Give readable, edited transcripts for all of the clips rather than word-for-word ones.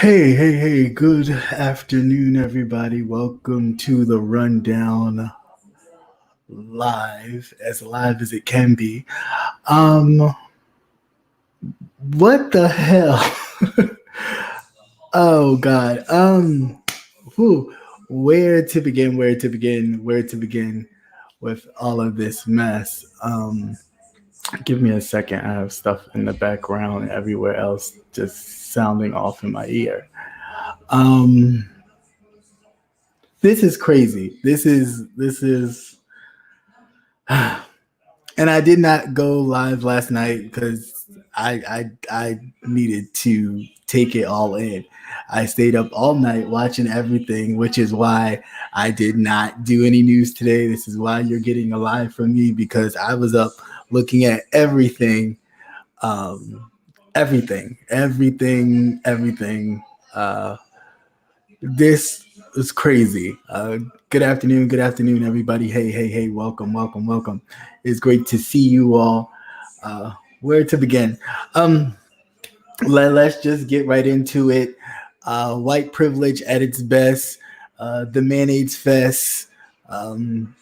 Hey, good afternoon, everybody. Welcome to the Rundown live as it can be. Um, what the hell? Oh, God. Whew. Where to begin with all of this mess? Give me a second. I have stuff in the background everywhere else just sounding off in my ear. Um, this is crazy. This is and I did not go live last night because I needed to take it all in. I stayed up all night watching everything, which is why I did not do any news today. This is why you're getting a live from me, because I was up looking at everything, um, everything. Uh, this is crazy. Good afternoon, everybody. Hey, welcome. It's great to see you all. Where to begin? Um, let's just get right into it. White privilege at its best. The mayonnaise fest, um,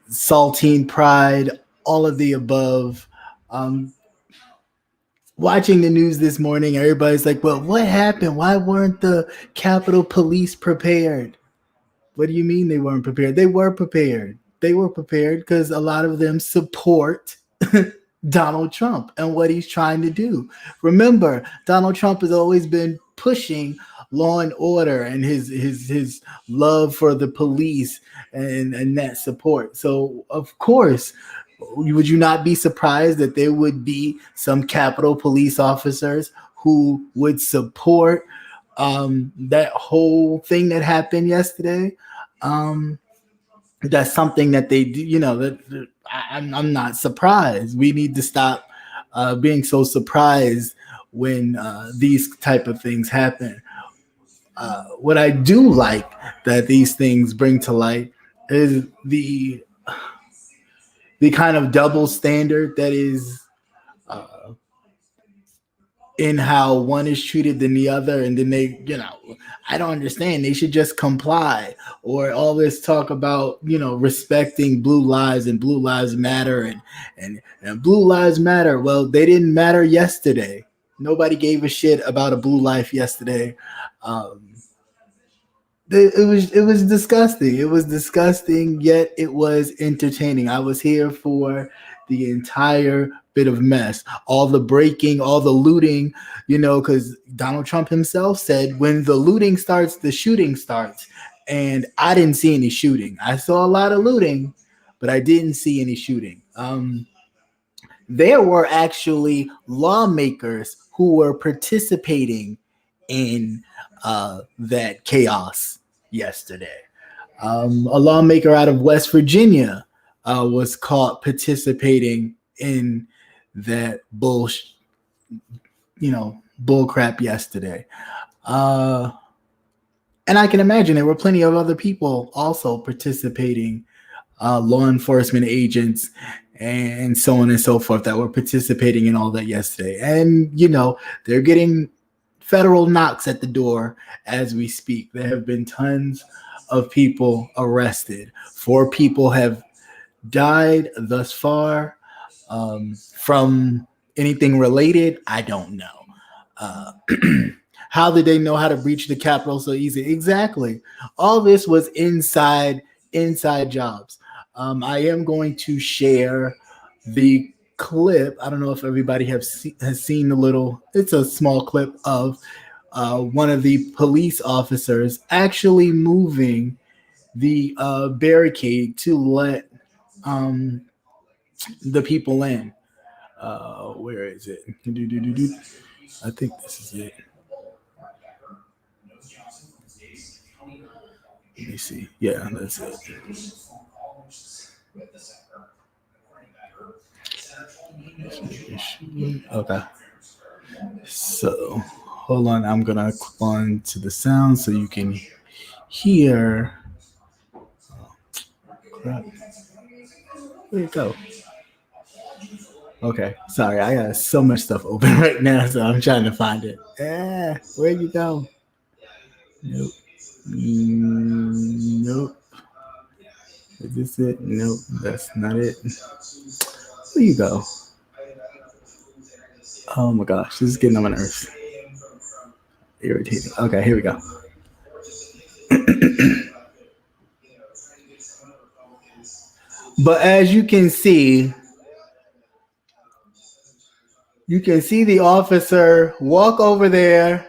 saltine pride, all of the above. Um, Watching the news this morning, everybody's like, well, what happened? Why weren't the Capitol Police prepared? What do you mean they weren't prepared? They were prepared. They were prepared because a lot of them support Donald Trump and what he's trying to do. Remember, Donald Trump has always been pushing law and order and his love for the police and that support. So of course, would you not be surprised that there would be some Capitol Police officers who would support that whole thing that happened yesterday? Um, that's something that they do. I'm not surprised. We need to stop being so surprised when these type of things happen. What I do like that these things bring to light is the kind of double standard that is uh, in how one is treated than the other, and then I don't understand. They should just comply, or all this talk about respecting blue lives and blue lives matter and blue lives matter. Well, they didn't matter yesterday. Nobody gave a shit about a blue life yesterday. um, it was disgusting. It was disgusting, yet it was entertaining. I was here for the entire bit of mess, all the breaking, all the looting. Because Donald Trump himself said, when the looting starts, the shooting starts. And I didn't see any shooting. I saw a lot of looting, but I didn't see any shooting. There were actually lawmakers who were participating in that chaos yesterday. A lawmaker out of West Virginia was caught participating in that bull crap yesterday. Uh, and I can imagine there were plenty of other people also participating, law enforcement agents and so on and so forth, that were participating in all that yesterday. And, they're getting federal knocks at the door as we speak. There have been tons of people arrested. 4 people have died thus far. From anything related, I don't know. Uh, how did they know how to breach the Capitol so easy? Exactly. All this was inside jobs. I am going to share the clip. I don't know if everybody has seen the little. It's a small clip of one of the police officers actually moving the barricade to let um, the people in. Where is it? I think this is it. Let me see. Yeah, that's it. Okay. So hold on. I'm gonna click on to the sound so you can hear. Crap. Where'd it go? Okay, sorry, I got so much stuff open right now, so I'm trying to find it. Where you go? Nope. Nope. Is this it? Nope, that's not it. Where you go? Oh my gosh, this is getting on my nerves. Irritating. Okay, here we go. But as you can see the officer walk over there,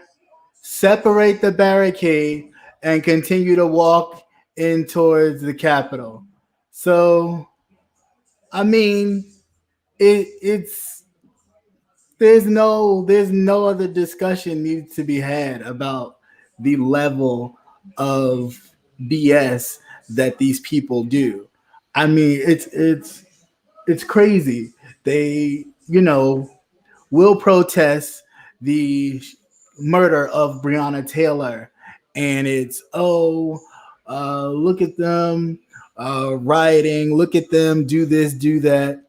separate the barricade, and continue to walk in towards the Capitol. So, I mean, it's there's no other discussion needs to be had about the level of BS that these people do. I mean, it's crazy. They, will protest the murder of Breonna Taylor, and it's look at them rioting, look at them do this, do that.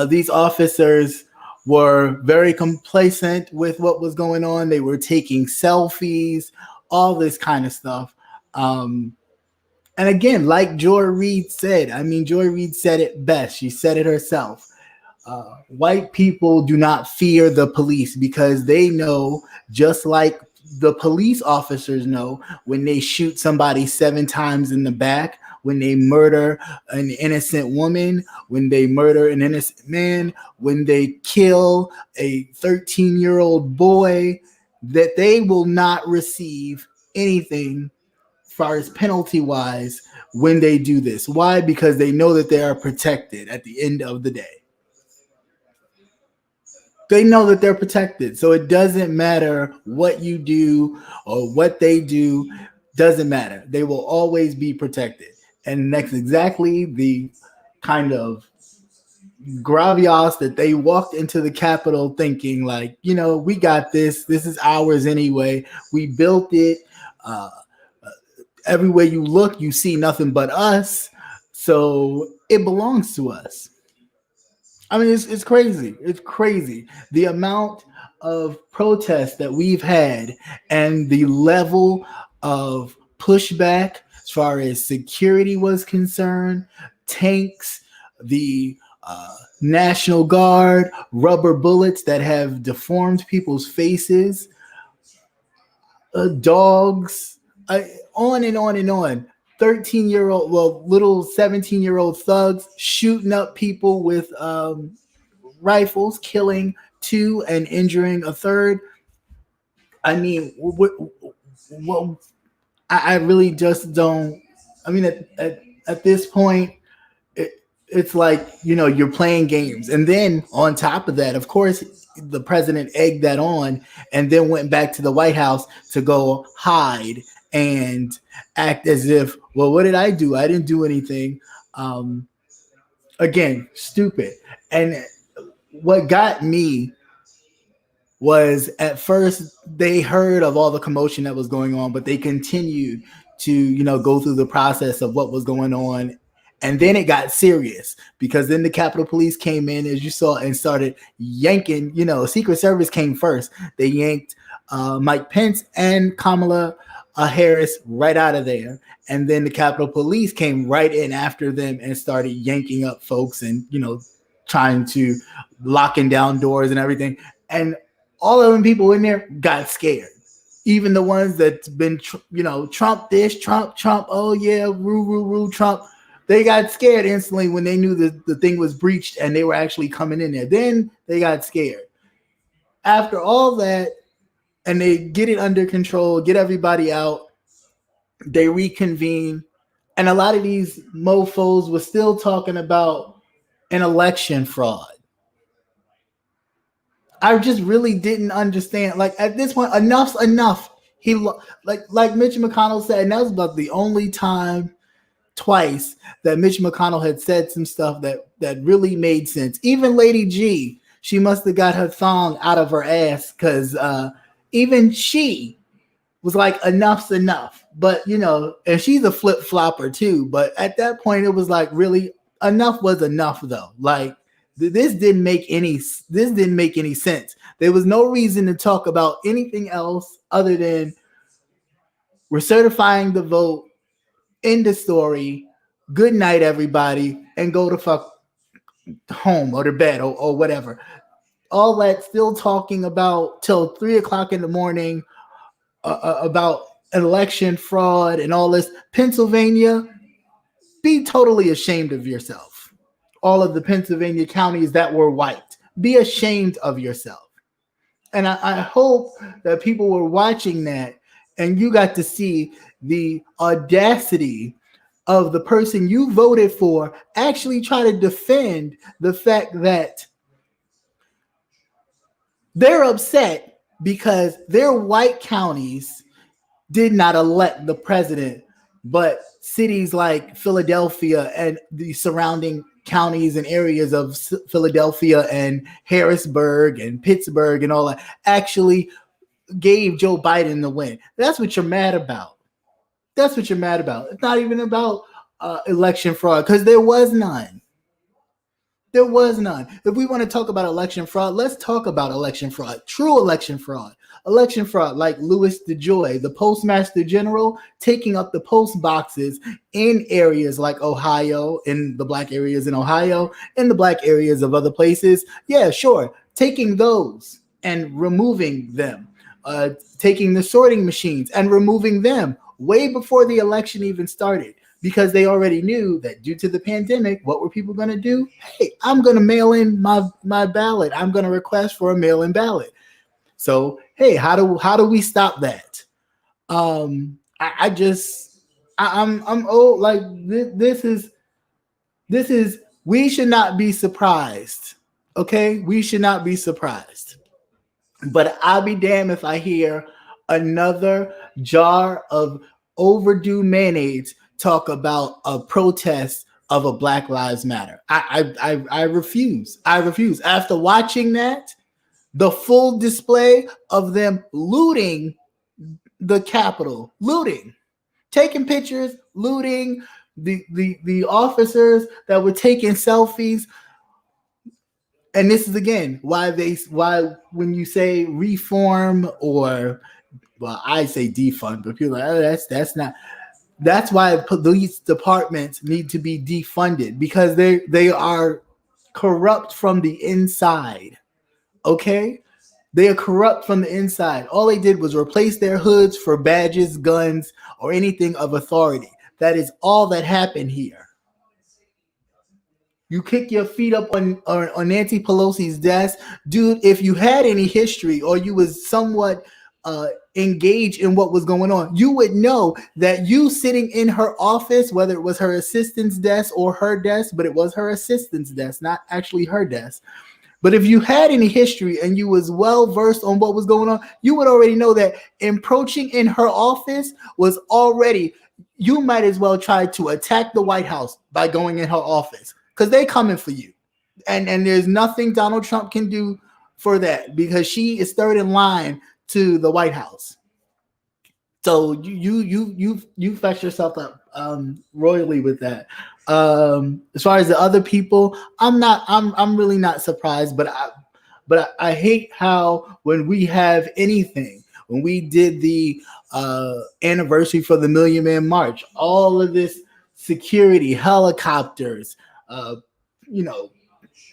These officers were very complacent with what was going on. They were taking selfies, all this kind of stuff. And again, like Joy Reid said, I mean, Joy Reid said it best. She said it herself. White people do not fear the police because they know, just like the police officers know, when they shoot somebody 7 times in the back, when they murder an innocent woman, when they murder an innocent man, when they kill a 13-year-old boy, that they will not receive anything as far as penalty wise when they do this. Why? Because they know that they are protected at the end of the day. They know that they're protected. So it doesn't matter what you do or what they do, doesn't matter. They will always be protected. And that's exactly the kind of gravitas that they walked into the Capitol thinking, like, we got this. This is ours anyway. We built it. Uh, Everywhere you look, you see nothing but us. So it belongs to us. I mean, it's crazy. It's crazy. The amount of protests that we've had and the level of pushback as far as security was concerned, tanks, the National Guard, rubber bullets that have deformed people's faces, dogs, on and on and on. 13-year-old, well, little 17-year-old thugs shooting up people with rifles, killing two and injuring a third. I mean, what I really just don't. I mean, at this point, it's like, you're playing games, and then on top of that, of course, the president egged that on, and then went back to the White House to go hide and act as if, well, what did I do? I didn't do anything. Again, stupid. And what got me was, at first they heard of all the commotion that was going on, but they continued to, go through the process of what was going on. And then it got serious, because then the Capitol Police came in, as you saw, and started yanking, Secret Service came first. They yanked Mike Pence and Kamala Harris right out of there. And then the Capitol Police came right in after them and started yanking up folks and, trying to locking down doors and everything. And all of them people in there got scared. Even the ones that's been, Trump this, Trump, oh yeah, rule, Trump. They got scared instantly when they knew that the thing was breached and they were actually coming in there. Then they got scared. After all that, and they get it under control, get everybody out, they reconvene. And a lot of these mofos were still talking about an election fraud. I just really didn't understand. Like, at this point, enough's enough. He like Mitch McConnell said, and that was about the only time twice that Mitch McConnell had said some stuff that really made sense. Even Lady G, she must have got her thong out of her ass, because even she was like, enough's enough. But, and she's a flip flopper too. But at that point, it was like, really, enough was enough, though. Like, This didn't make any sense. There was no reason to talk about anything else other than we're certifying the vote, end the story, good night everybody, and go to fuck home or to bed or whatever. All that still talking about till 3 o'clock in the morning about election fraud and all this. Pennsylvania, be totally ashamed of yourself. All of the Pennsylvania counties that were white, be ashamed of yourself. And I hope that people were watching that and you got to see the audacity of the person you voted for actually try to defend the fact that they're upset because their white counties did not elect the president, but cities like Philadelphia and the surrounding counties and areas of Philadelphia and Harrisburg and Pittsburgh and all that actually gave Joe Biden the win. That's what you're mad about. That's what you're mad about. It's not even about election fraud because there was none. There was none. If we want to talk about election fraud, let's talk about election fraud. True election fraud. Election fraud like Louis DeJoy, the Postmaster General, taking up the post boxes in areas like Ohio, in the black areas in Ohio, in the black areas of other places. Yeah, sure. Taking those and removing them. Taking the sorting machines and removing them way before the election even started. Because they already knew that due to the pandemic, what were people going to do? Hey, I'm going to mail in my ballot. I'm going to request for a mail-in ballot. So, hey, how do we stop that? I'm old. Like this is we should not be surprised. Okay, we should not be surprised. But I'll be damned if I hear another jar of overdue mayonnaise talk about a protest of a Black Lives Matter. I refuse. I refuse. After watching that, the full display of them looting the Capitol, looting, taking pictures, looting the officers that were taking selfies. And this is again why when you say reform or well, I say defund, but people are like, oh, that's not. That's why police departments need to be defunded because they are corrupt from the inside. Okay? They are corrupt from the inside. All they did was replace their hoods for badges, guns, or anything of authority. That is all that happened here. You kick your feet up on Nancy Pelosi's desk. Dude, if you had any history or you was somewhat engaged in what was going on, you would know that you sitting in her office, whether it was her assistant's desk or her desk, but it was her assistant's desk, not actually her desk. But if you had any history and you was well versed on what was going on, you would already know that encroaching in her office was already, you might as well try to attack the White House by going in her office because they're coming for you. And there's nothing Donald Trump can do for that because she is third in line to the White House. So you fetch yourself up royally with that. As far as the other people, I'm really not surprised, but I hate how when we have anything, when we did the anniversary for the Million Man March, all of this security, helicopters,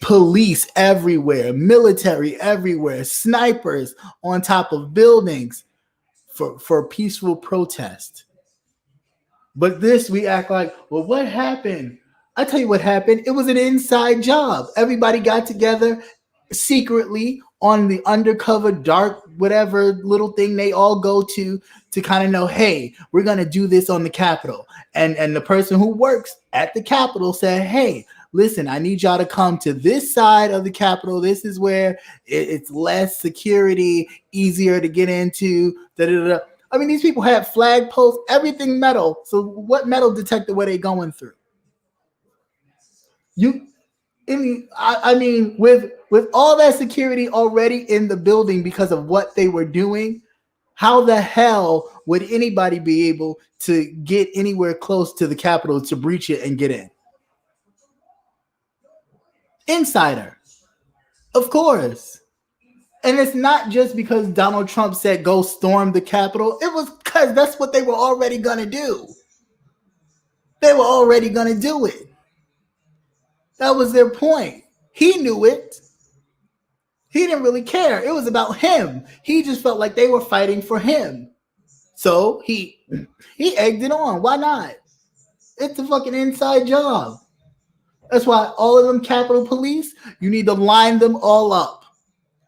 police everywhere, military everywhere, snipers on top of buildings for peaceful protest. But this, we act like, well, what happened? I tell you what happened. It was an inside job. Everybody got together secretly on the undercover, dark, whatever little thing they all go to kind of know, hey, we're going to do this on the Capitol. And the person who works at the Capitol said, hey, listen, I need y'all to come to this side of the Capitol. This is where it's less security, easier to get into. Da-da-da. I mean, these people had flag posts, everything metal. So what metal detector were they going through? I mean, with all that security already in the building because of what they were doing, how the hell would anybody be able to get anywhere close to the Capitol to breach it and get in? Insider. Of course. And it's not just because Donald Trump said go storm the Capitol. It was because that's what they were already going to do. They were already going to do it. That was their point. He knew it. He didn't really care. It was about him. He just felt like they were fighting for him. So he egged it on. Why not? It's a fucking inside job. That's why all of them Capitol Police, you need to line them all up.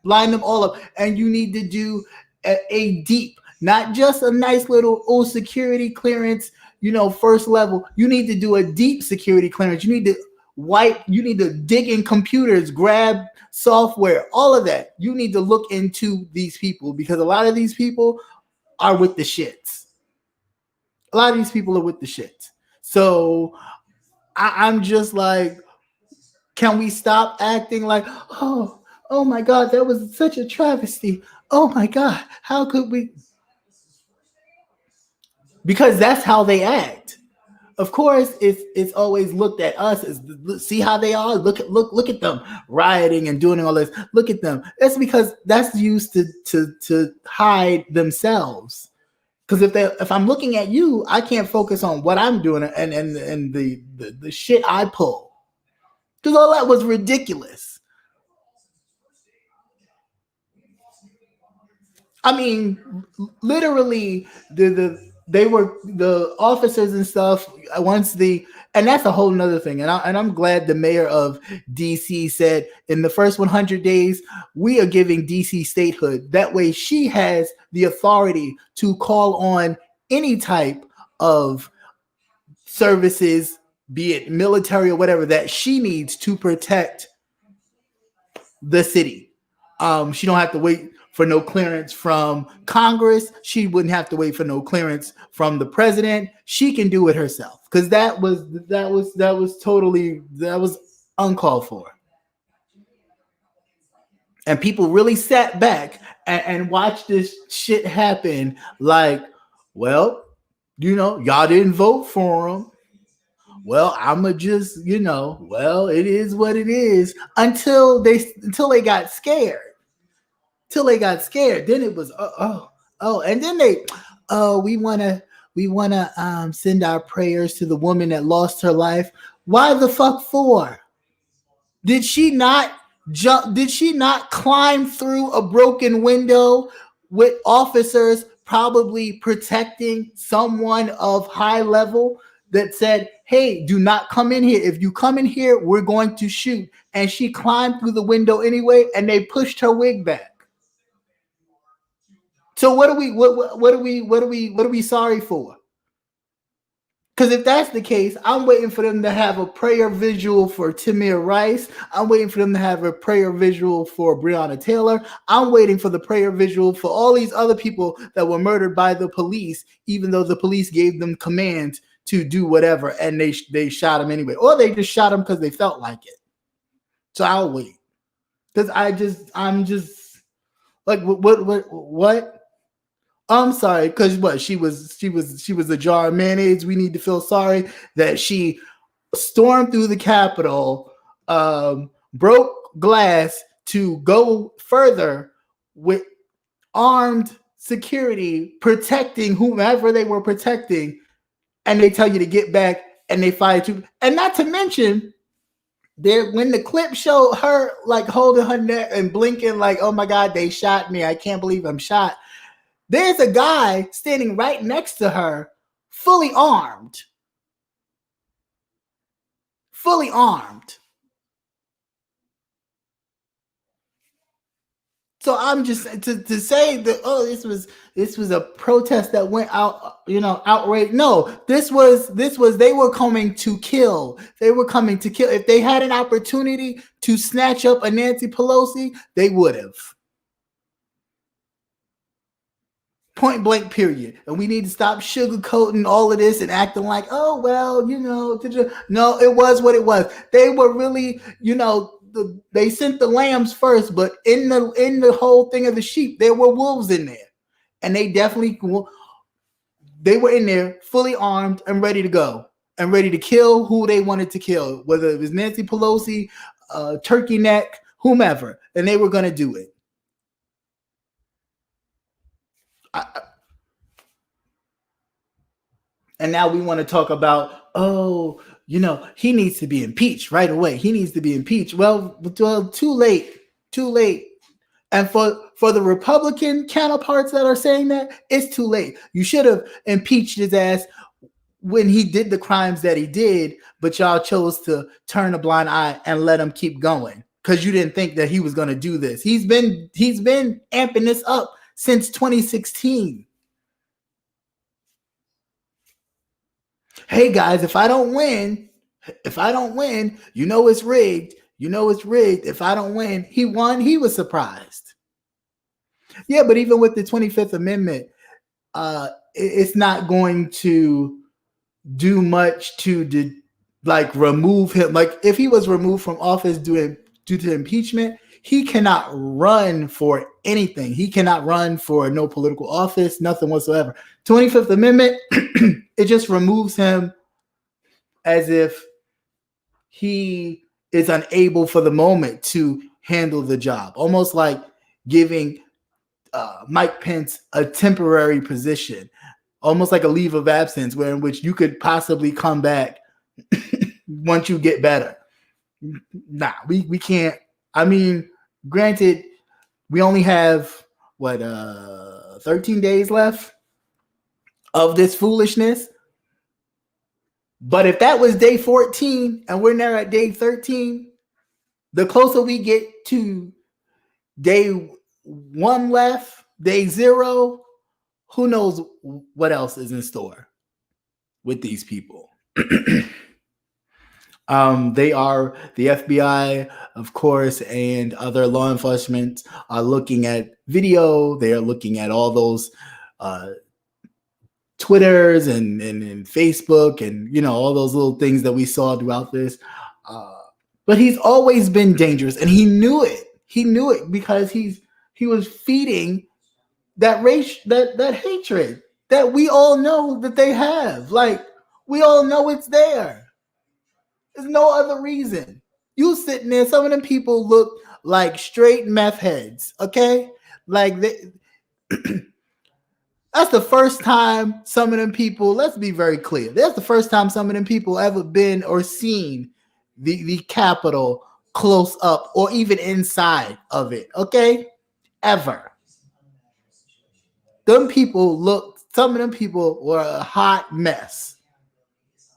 Line them all up. And you need to do a deep, not just a nice little security clearance, first level. You need to do a deep security clearance. You need to dig in computers, grab software, all of that. You need to look into these people because a lot of these people are with the shits. A lot of these people are with the shits. So I'm just like, can we stop acting like, oh my God, that was such a travesty. Oh my God, how could we? Because that's how they act. Of course, it's always looked at us as see how they are. Look at them rioting and doing all this. Look at them. That's because that's used to hide themselves. Because if I'm looking at you, I can't focus on what I'm doing and the shit I pull. Because all that was ridiculous. I mean, literally, they were the officers and stuff. And that's a whole nother thing. And I'm glad the mayor of DC said in the first 100 days we are giving DC statehood. That way, she has the authority to call on any type of services, be it military or whatever, that she needs to protect the city. She don't have to wait for no clearance from Congress. She wouldn't have to wait for no clearance from the president. She can do it herself because that was uncalled for. And people really sat back and watched this shit happen. Like, well, y'all didn't vote for him. Well, I'ma just, well, it is what it is until they got scared. Till they got scared. Then it was and then we wanna send our prayers to the woman that lost her life. Why the fuck for? Did she not jump? Did she not climb through a broken window with officers probably protecting someone of high level that said, hey, do not come in here. If you come in here, we're going to shoot. And she climbed through the window anyway, and they pushed her wig back. So what are we sorry for? Because if that's the case, I'm waiting for them to have a prayer visual for Tamir Rice. I'm waiting for them to have a prayer visual for Breonna Taylor. I'm waiting for the prayer visual for all these other people that were murdered by the police, even though the police gave them commands to do whatever, and they shot them anyway, or they just shot them because they felt like it. So I'll wait, because I'm just like, what? I'm sorry, because what she was a jar of mayonnaise. We need to feel sorry that she stormed through the Capitol, broke glass to go further with armed security protecting whomever they were protecting, and they tell you to get back and they fire you. And not to mention, when the clip showed her like holding her neck and blinking like, oh my God, they shot me. I can't believe I'm shot. There's a guy standing right next to her, fully armed. Fully armed. So I'm just to say that this was a protest that went out, outrage. No, this was they were coming to kill. They were coming to kill. If they had an opportunity to snatch up a Nancy Pelosi, they would have. Point blank, period. And we need to stop sugarcoating all of this and acting like, oh, well, no, it was what it was. They were really, they sent the lambs first, but in the whole thing of the sheep, there were wolves in there. And they were in there fully armed and ready to go and ready to kill who they wanted to kill, whether it was Nancy Pelosi, turkey neck, whomever, and they were going to do it. And now we want to talk about, oh, he needs to be impeached right away. He needs to be impeached. Well, too late. And for the Republican counterparts that are saying that, it's too late. You should have impeached his ass when he did the crimes that he did, but y'all chose to turn a blind eye and let him keep going because you didn't think that he was going to do this. He's been amping this up since 2016. Hey guys, if I don't win, it's rigged. It's rigged. If I don't win, he won. He was surprised. Yeah, but even with the 25th Amendment, it's not going to do much to remove him. Like if he was removed from office due to impeachment, he cannot run for anything. He cannot run for no political office, nothing whatsoever. 25th Amendment, it just removes him as if he is unable for the moment to handle the job. Almost like giving Mike Pence a temporary position, almost like a leave of absence, in which you could possibly come back once you get better. Nah, we can't. I mean, granted, we only have 13 days left of this foolishness. But if that was day 14 and we're now at day 13, the closer we get to day 1 left, day 0, who knows what else is in store with these people. They are the FBI, of course, and other law enforcement are looking at video. They are looking at all those Twitters and Facebook and, all those little things that we saw throughout this. But he's always been dangerous, and he knew it. He knew it because he was feeding that that hatred that we all know that they have. Like, we all know it's there. There's no other reason. You sitting there, some of them people look like straight meth heads, okay? Like, that's the first time some of them people, let's be very clear, that's the first time some of them people ever been or seen the Capitol close up or even inside of it, okay? Ever. Some of them people were a hot mess.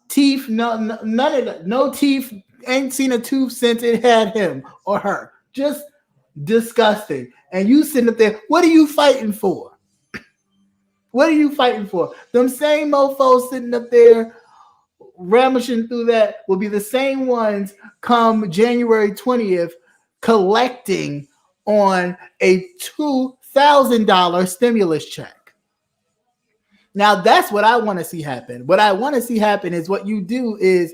Teeth, none of that. No teeth. Ain't seen a tooth since it had him or her. Just disgusting. And you sitting up there, what are you fighting for? What are you fighting for? Them same mofos sitting up there ramishing through that will be the same ones come January 20th collecting on a $2,000 stimulus check. Now, that's what I want to see happen. What I want to see happen is what you do is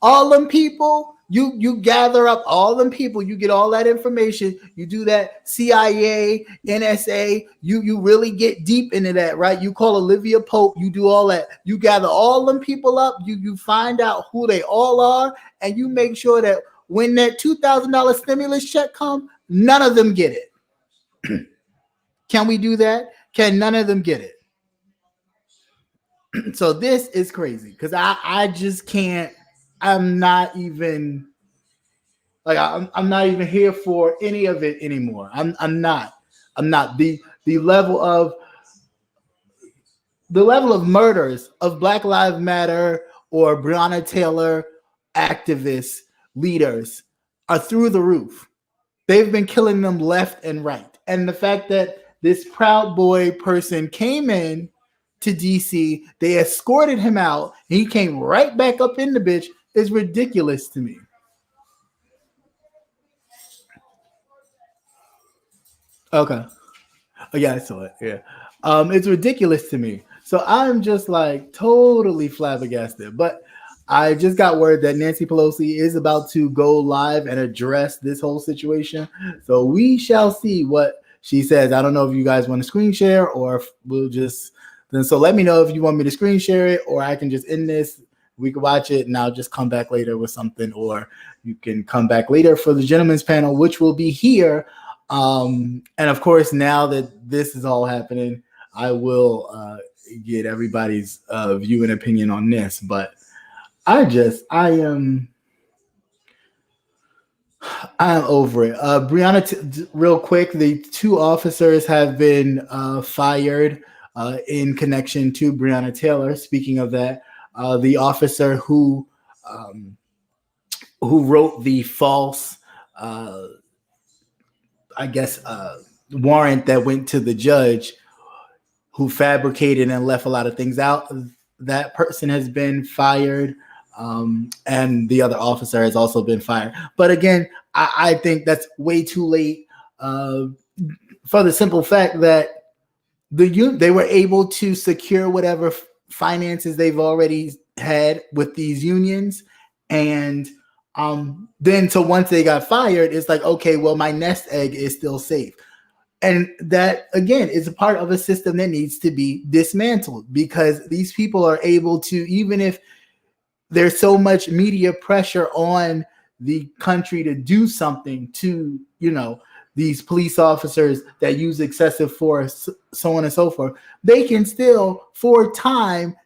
all them people, you gather up all them people, you get all that information, you do that CIA, NSA, you really get deep into that, right? You call Olivia Pope, you do all that. You gather all them people up, you find out who they all are, and you make sure that when that $2,000 stimulus check comes, none of them get it. Can we do that? Can none of them get it? So this is crazy because I just can't. I'm not even here for any of it anymore. I'm not. The level of murders of Black Lives Matter or Breonna Taylor activists, leaders are through the roof. They've been killing them left and right. And the fact that this Proud Boy person came in to DC, they escorted him out, and he came right back up in the bitch is ridiculous to me. Okay. Oh yeah, I saw it. Yeah. It's ridiculous to me. So I'm just like totally flabbergasted. But I just got word that Nancy Pelosi is about to go live and address this whole situation. So we shall see what she says. I don't know if you guys want to screen share or if we'll just then. So let me know if you want me to screen share it or I can just end this we could watch it and I'll just come back later with something, or you can come back later for the gentleman's panel, which will be here. And of course, now that this is all happening, I will get everybody's view and opinion on this. But I am over it. Breonna, real quick, the 2 officers have been fired in connection to Breonna Taylor. Speaking of that, the officer who wrote the false, warrant that went to the judge, who fabricated and left a lot of things out, that person has been fired. And the other officer has also been fired. But again, I think that's way too late for the simple fact that they were able to secure whatever finances they've already had with these unions. And then so once they got fired, it's like, okay, well, my nest egg is still safe. And that, again, is a part of a system that needs to be dismantled, because these people are able to, even if there's so much media pressure on the country to do something to, these police officers that use excessive force, so on and so forth, they can still, for time,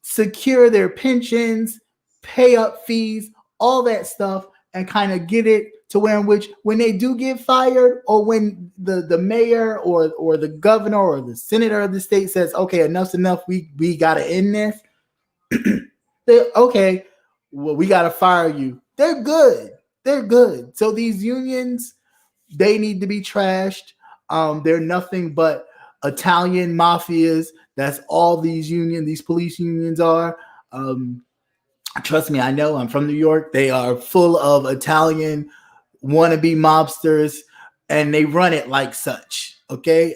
secure their pensions, pay up fees, all that stuff, and kind of get it to where in which when they do get fired, or when the mayor or the governor or the senator of the state says, okay, enough's enough, we got to end this, okay, well, we got to fire you. They're good. So these unions, they need to be trashed. They're nothing but Italian mafias. That's all these police unions are. Trust me, I know. I'm from New York. They are full of Italian wannabe mobsters, and they run it like such. Okay,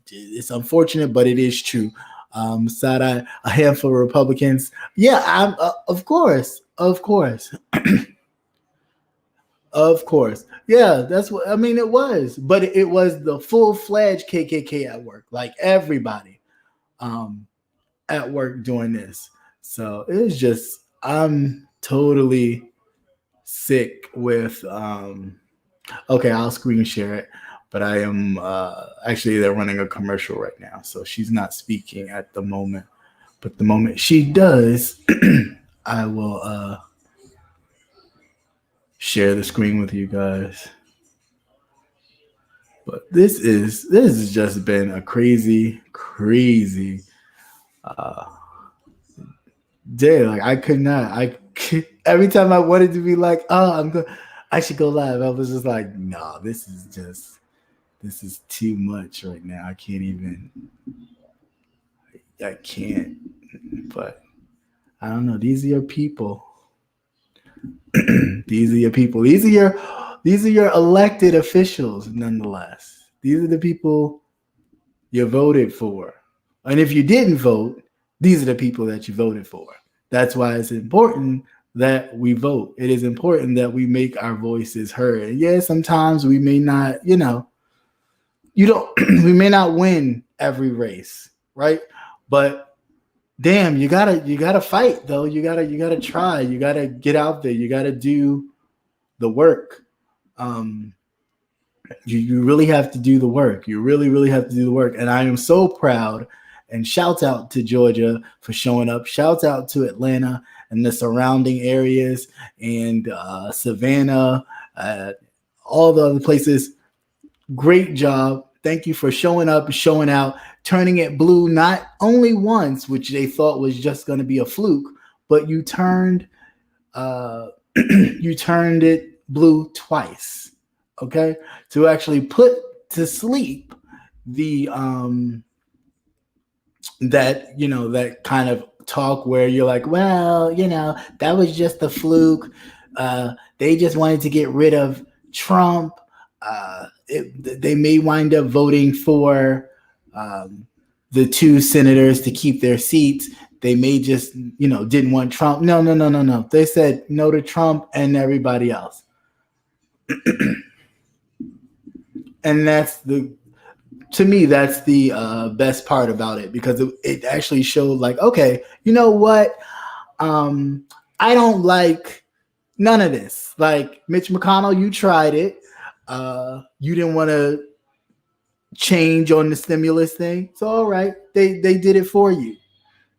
it's unfortunate, but it is true. A handful of Republicans. Yeah, of course. Of course. Yeah, that's what I mean. It was, but it was the full-fledged KKK at work, like everybody at work doing this. So it's just, I'm totally sick with, okay, I'll screen share it, but I am, actually, they're running a commercial right now, so she's not speaking at the moment, but the moment she does, I will share the screen with you guys. But this has just been a crazy day. Like, I could not. Every time I wanted to be like, oh, I should go live, I was just like, no, this is too much right now. I can't. But I don't know. These are your people. These are your people. These are your elected officials, nonetheless. These are the people you voted for. And if you didn't vote, these are the people that you voted for. That's why it's important that we vote. It is important that we make our voices heard. And yeah, sometimes we may not, we may not win every race, right? But damn, you gotta fight though. You gotta try. You gotta get out there. You gotta do the work. You really have to do the work. You really have to do the work. And I am so proud. And shouts out to Georgia for showing up. Shouts out to Atlanta and the surrounding areas, and Savannah, all the other places. Great job. Thank you for showing up, showing out, turning it blue not only once, which they thought was just going to be a fluke, but you turned it blue twice. Okay, to actually put to sleep the that kind of talk where you're like, well, that was just a fluke. They just wanted to get rid of Trump. They may wind up voting for the 2 senators to keep their seats. They may just, didn't want Trump. No. They said no to Trump and everybody else. And to me, that's the best part about it, because it actually showed like, okay, you know what? I don't like none of this. Like Mitch McConnell, you tried it. You didn't want to change on the stimulus thing. So all right, they did it for you.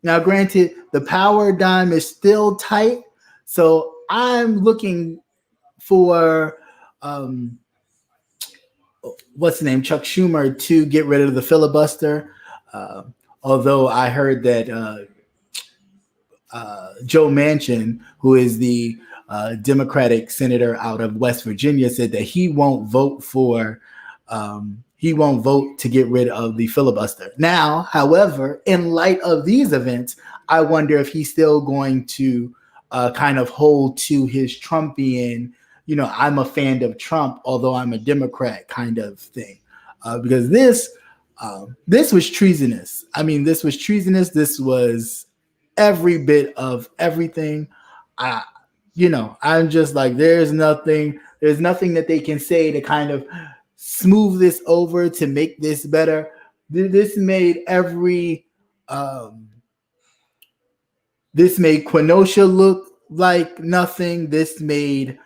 Now, granted, the power dime is still tight. So I'm looking for what's the name, Chuck Schumer, to get rid of the filibuster. Uh, Although I heard that Joe Manchin, who is the Democratic senator out of West Virginia, said that he won't vote to get rid of the filibuster. Now, however, in light of these events, I wonder if he's still going to kind of hold to his Trumpian, I'm a fan of Trump, although I'm a Democrat kind of thing. Because this was treasonous. I mean, this was treasonous. This was every bit of everything. I'm just like, there's nothing that they can say to kind of smooth this over to make this better. This made Kenosha look like nothing. This made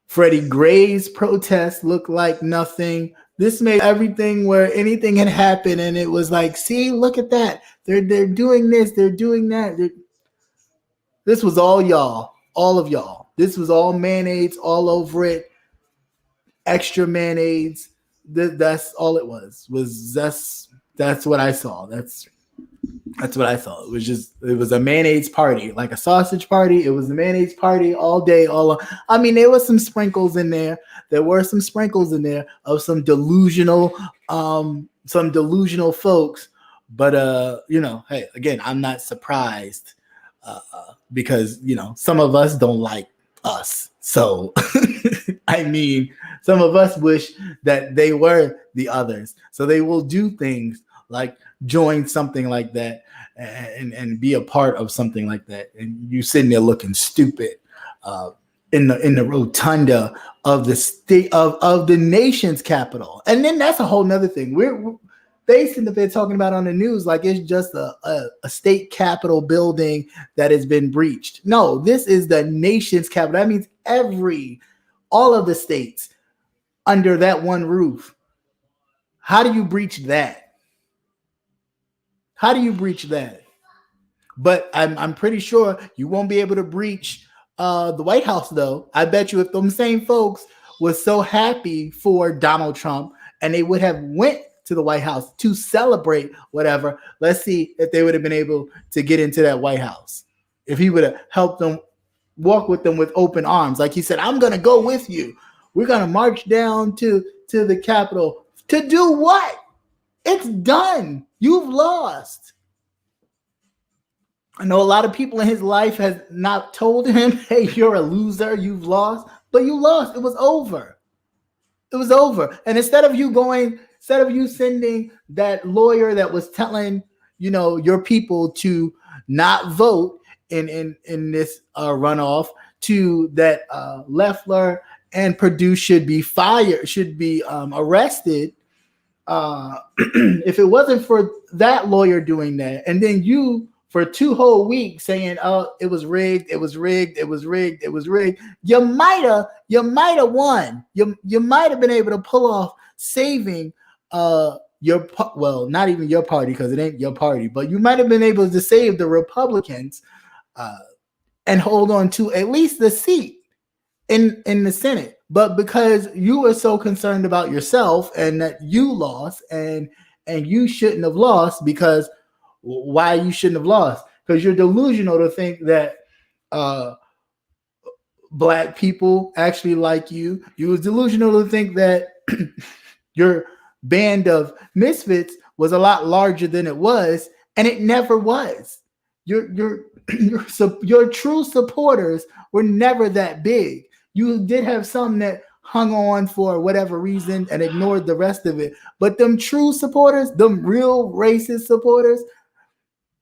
Freddie Gray's protest look like nothing. This made everything where anything had happened and it was like, see, look at that. They're doing this, they're doing that. This was all y'all, all of y'all. This was all mayonnaise all over it. Extra mayonnaise. That's all it was. That's what I saw. That's what I saw. It was a mayonnaise party, like a sausage party. It was a mayonnaise party all day, I mean, there was some sprinkles in there. There were some sprinkles in there of some delusional folks. But hey, again, I'm not surprised because some of us don't like us. So I mean, some of us wish that they were the others. So they will do things like join something like that and be a part of something like that. And you sitting there looking stupid in the rotunda of the state of the nation's capital. And then that's a whole nother thing. We're basing that they're talking about on the news like it's just a state capitol building that has been breached. No, this is the nation's capital. That means all of the states under that one roof. How do you breach that? How do you breach that? But I'm pretty sure you won't be able to breach the White House, though. I bet you if them same folks was so happy for Donald Trump and they would have went to the White House to celebrate whatever, let's see if they would have been able to get into that White House. If he would have helped them, walk with them with open arms. Like he said, I'm going to go with you. We're going to march down to the Capitol. To do what? It's done. You've lost. I know a lot of people in his life has not told him, hey, you're a loser. You've lost. But you lost. It was over. It was over. And instead of you sending that lawyer that was telling, your people to not vote in this runoff, to that Loeffler and Perdue should be fired, should be arrested. If it wasn't for that lawyer doing that, and then you for 2 whole weeks saying, "Oh, it was rigged, it was rigged, it was rigged, it was rigged," you might have won. You might have been able to pull off saving not even your party because it ain't your party, but you might have been able to save the Republicans and hold on to at least the seat in the Senate. But because you were so concerned about yourself and that you lost and you shouldn't have lost, because why you shouldn't have lost? Because you're delusional to think that Black people actually like you. You was delusional to think that your band of misfits was a lot larger than it was, and it never was. Your true supporters were never that big. You did have some that hung on for whatever reason and ignored the rest of it. But them true supporters, them real racist supporters,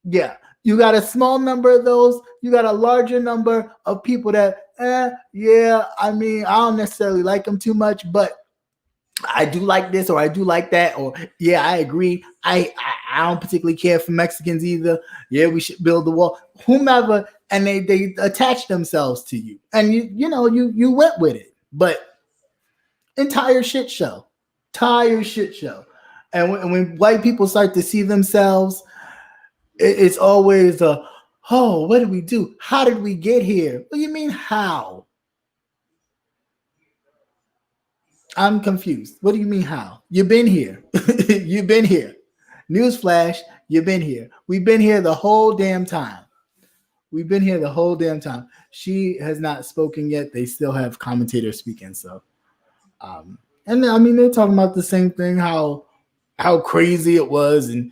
yeah, you got a small number of those. You got a larger number of people that, yeah, I mean, I don't necessarily like them too much, but I do like this or I do like that, or yeah, I agree. I don't particularly care for Mexicans either. Yeah, we should build the wall. whomever, and they attach themselves to you, and you went with it, but entire shit show, and when white people start to see themselves, it's always oh, what did we do? How did we get here? What do you mean how? I'm confused. What do you mean how? You've been here. You've been here. Newsflash, you've been here. We've been here the whole damn time. We've been here the whole damn time. She has not spoken yet. They still have commentators speaking. So, and I mean, they're talking about the same thing, how crazy it was. And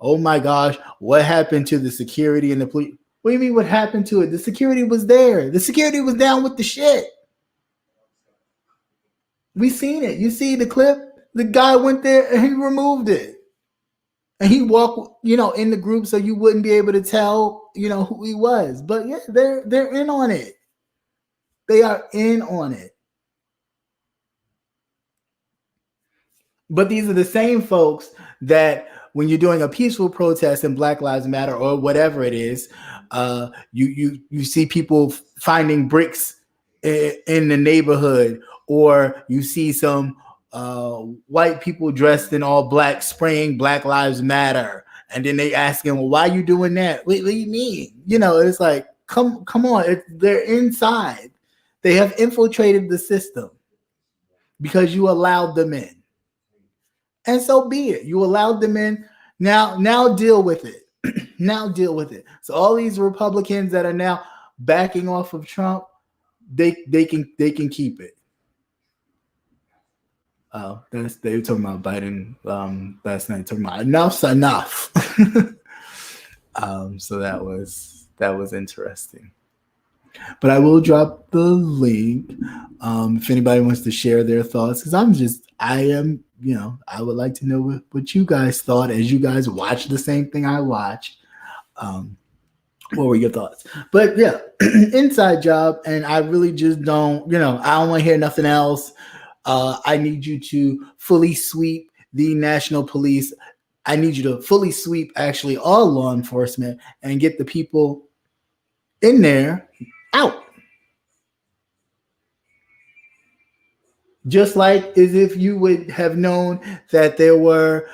oh my gosh, what happened to the security and the police? What do you mean what happened to it? The security was there. The security was down with the shit. We seen it. You see the clip? The guy went there and he removed it. And he walked, in the group so you wouldn't be able to tell, who he was. But yeah, they're in on it. They are in on it. But these are the same folks that when you're doing a peaceful protest in Black Lives Matter or whatever it is, you see people finding bricks in the neighborhood, or you see some white people dressed in all black spraying Black Lives Matter, and then they ask him, well, why are you doing that? What do you mean? It's like, come on, they're inside. They have infiltrated the system because you allowed them in. And so be it. You allowed them in. Now deal with it. Now deal with it. So all these Republicans that are now backing off of Trump, they can keep it. Oh, they were talking about Biden last night. Talking about enough's enough. So that was interesting. But I will drop the link if anybody wants to share their thoughts, because I would like to know what you guys thought as you guys watched the same thing I watched. What were your thoughts? But yeah, inside job, and I really just don't, I don't want to hear nothing else. I need you to fully sweep the National Police. I need you to fully sweep actually all law enforcement and get the people in there out. Just like as if you would have known that there were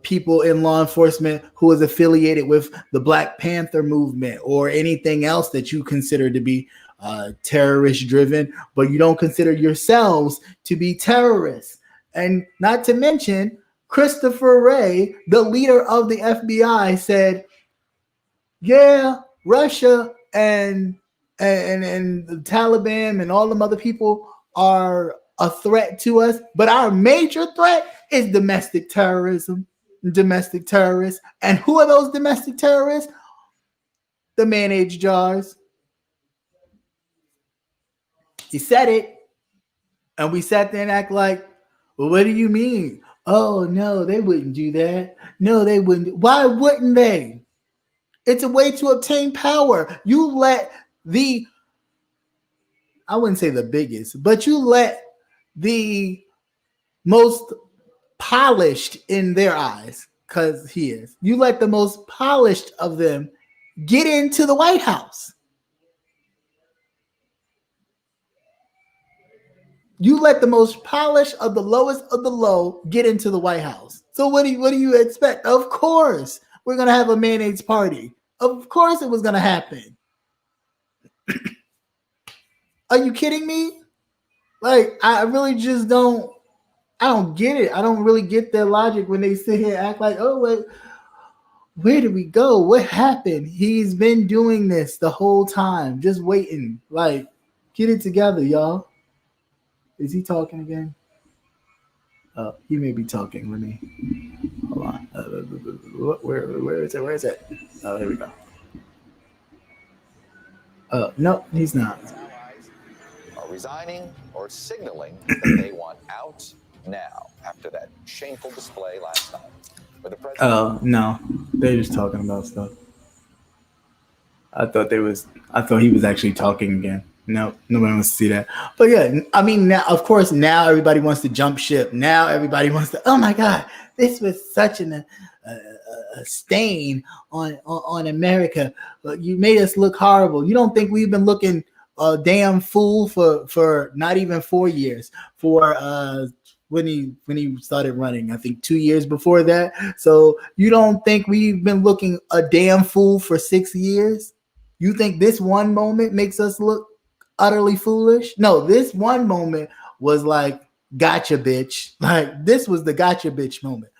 people in law enforcement who was affiliated with the Black Panther movement or anything else that you consider to be terrorist driven, but you don't consider yourselves to be terrorists. And not to mention, Christopher Wray, the leader of the FBI, said, yeah, Russia and the Taliban and all them other people are a threat to us, but our major threat is domestic terrorism, domestic terrorists. And who are those domestic terrorists? The mayonnaise jars. He said it, and we sat there and act like, well, what do you mean? Oh, no, they wouldn't do that. No, they wouldn't. Why wouldn't they? It's a way to obtain power. You let I wouldn't say the biggest, but you let the most polished in their eyes, because he is. You let the most polished of them get into the White House. You let the most polished of the lowest of the low get into the White House. So what do you expect? Of course, we're going to have a mayonnaise party. Of course it was going to happen. Are you kidding me? Like, I really just don't get it. I don't really get their logic when they sit here and act like, oh, wait, where did we go? What happened? He's been doing this the whole time, just waiting. Like, get it together, y'all. Is he talking again? He may be talking. Let me hold on. Where is it? Where is it? Oh, here we go. No, he's not. Are resigning or signaling that they want out now after that shameful display last night. Oh, no, they're just talking about stuff. I thought he was actually talking again. No, nobody wants to see that. But yeah, I mean, now, of course, now everybody wants to jump ship. Now everybody wants to, oh my God, this was such a stain on America. You made us look horrible. You don't think we've been looking a damn fool for not even 4 years, for when he started running, I think 2 years before that. So you don't think we've been looking a damn fool for 6 years? You think this one moment makes us look utterly foolish? No, this one moment was like, gotcha, bitch. Like, this was the gotcha, bitch moment.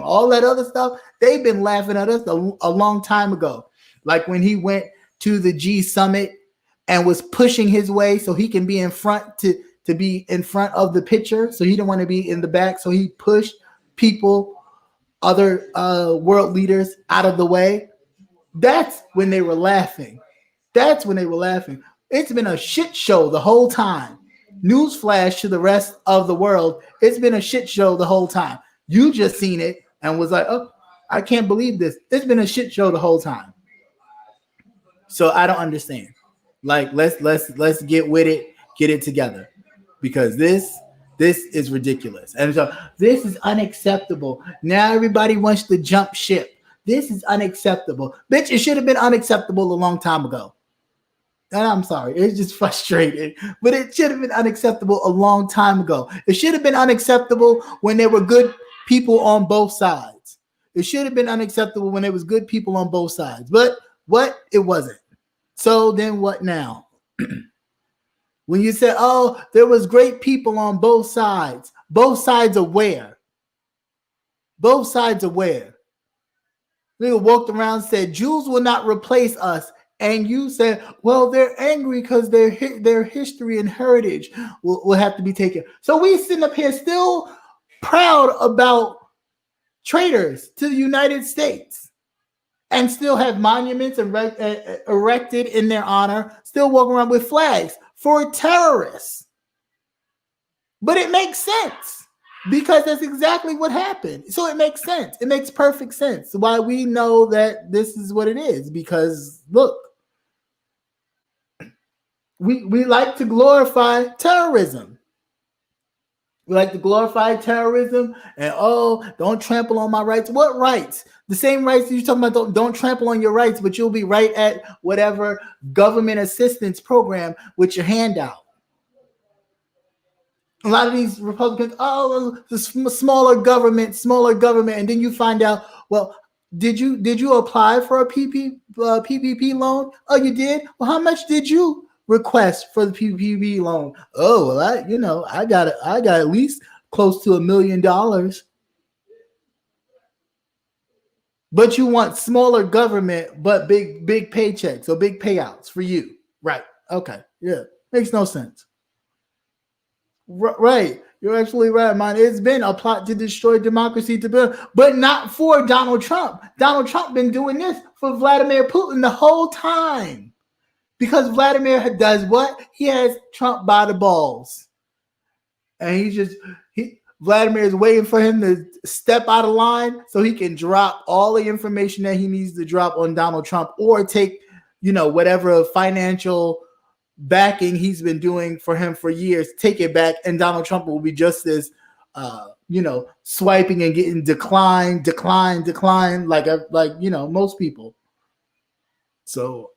All that other stuff, they've been laughing at us a long time ago. Like when he went to the G summit and was pushing his way so he can be in front to be in front of the picture. So he didn't want to be in the back. So he pushed people, other world leaders out of the way. That's when they were laughing. That's when they were laughing. It's been a shit show the whole time. Newsflash to the rest of the world. It's been a shit show the whole time. You just seen it and was like, oh, I can't believe this. It's been a shit show the whole time. So I don't understand. Like, let's get with it, get it together. Because this is ridiculous. And so this is unacceptable. Now everybody wants to jump ship. This is unacceptable. Bitch, it should have been unacceptable a long time ago. And I'm sorry, it's just frustrating, but it should have been unacceptable a long time ago. It should have been unacceptable when there were good people on both sides. It should have been unacceptable when there was good people on both sides. But what? It wasn't. So then what now? When you said, oh, there was great people on both sides of where? Both sides of where? They walked around and said, Jews will not replace us. And you said, well, they're angry because their history and heritage will have to be taken. So we sitting up here still proud about traitors to the United States and still have monuments erected in their honor, still walking around with flags for terrorists. But it makes sense because that's exactly what happened. So it makes sense. It makes perfect sense why we know that this is what it is. Because look, we like to glorify terrorism. We like to glorify terrorism and, oh, don't trample on my rights. What rights? The same rights that you're talking about, don't trample on your rights, but you'll be right at whatever government assistance program with your hand out. A lot of these Republicans, oh, the smaller government, and then you find out, well, did you apply for a PPP loan? Oh, you did? Well, how much did you request for the PPP loan? Oh, well, I got at least close to $1 million. But you want smaller government, but big paychecks or big payouts for you, right? Okay, yeah, makes no sense. Right, you're absolutely right, man. It's been a plot to destroy democracy, but not for Donald Trump. Donald Trump been doing this for Vladimir Putin the whole time. Because Vladimir does what? He has Trump by the balls. And Vladimir is waiting for him to step out of line so he can drop all the information that he needs to drop on Donald Trump or take, whatever financial backing he's been doing for him for years, take it back, and Donald Trump will be just as, swiping and getting decline, like most people. So,